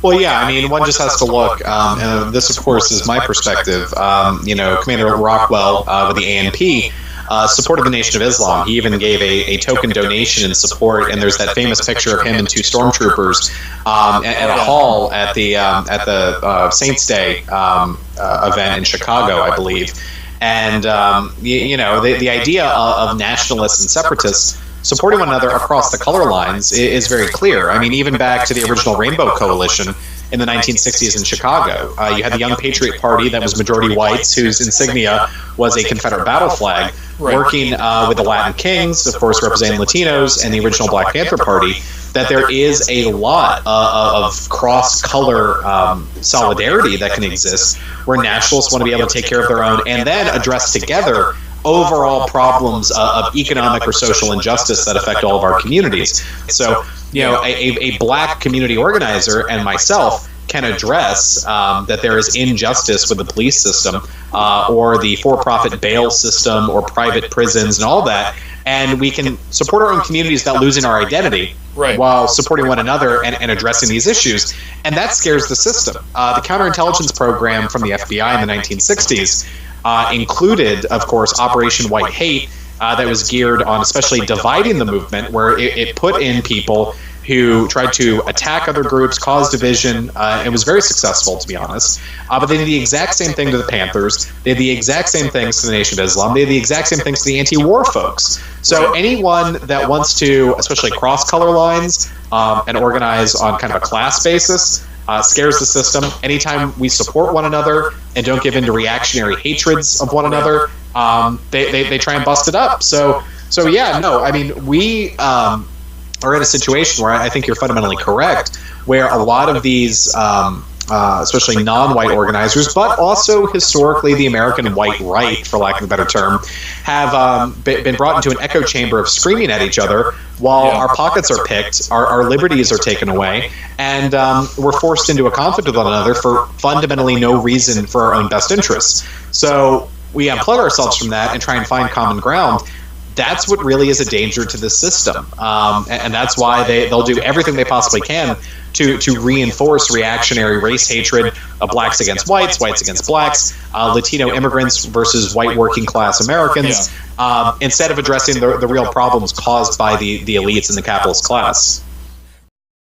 Well, yeah, I mean, one just has to look, and this, of course, is my perspective. Commander Rockwell with the ANP supported the Nation of Islam. He even gave a token donation in support, and there's that famous picture of him and two stormtroopers at a hall at the Saints Day event in Chicago, I believe. And, the idea of nationalists and separatists supporting one another across the color lines is very clear. I mean, even back to the original Rainbow Coalition in the 1960s in Chicago, you had the Young Patriot Party that was majority whites, whose insignia was a Confederate battle flag, working with the Latin Kings, of course, representing Latinos, and the original Black Panther Party. That there is a lot of cross-color solidarity that can exist, where nationalists want to be able to take care of their own and then address together overall problems of economic or social injustice that affect all of our communities. So, a black community organizer and myself can address that there is injustice with the police system or the for-profit bail system or private prisons and all that, and we can support our own communities without losing our identity while supporting one another and addressing these issues. And that scares the system. The counterintelligence program from the FBI in the 1960s included, of course, Operation White Hate that was geared on especially dividing the movement, where it put in people who tried to attack other groups, cause division. It was very successful, to be honest. But they did the exact same thing to the Panthers. They did the exact same things to the Nation of Islam. They did the exact same things to the anti-war folks. So anyone that wants to, especially cross color lines, and organize on kind of a class basis, scares the system. Anytime we support one another and don't give in to reactionary hatreds of one another, they try and bust it up. So yeah, no, I mean, we are in a situation where I think you're fundamentally correct, where a lot of these, especially non-white organizers, but also historically the American white right, for lack of a better term, have been brought into an echo chamber of screaming at each other while our pockets are picked, our liberties are taken away, and we're forced into a conflict with one another for fundamentally no reason for our own best interests. So we unplug ourselves from that and try and find common ground. That's what really is a danger to the system, and that's why they'll do everything they possibly can to reinforce reactionary race hatred of blacks against whites, whites against blacks, Latino immigrants versus white working class Americans, instead of addressing the real problems caused by the elites and the capitalist class.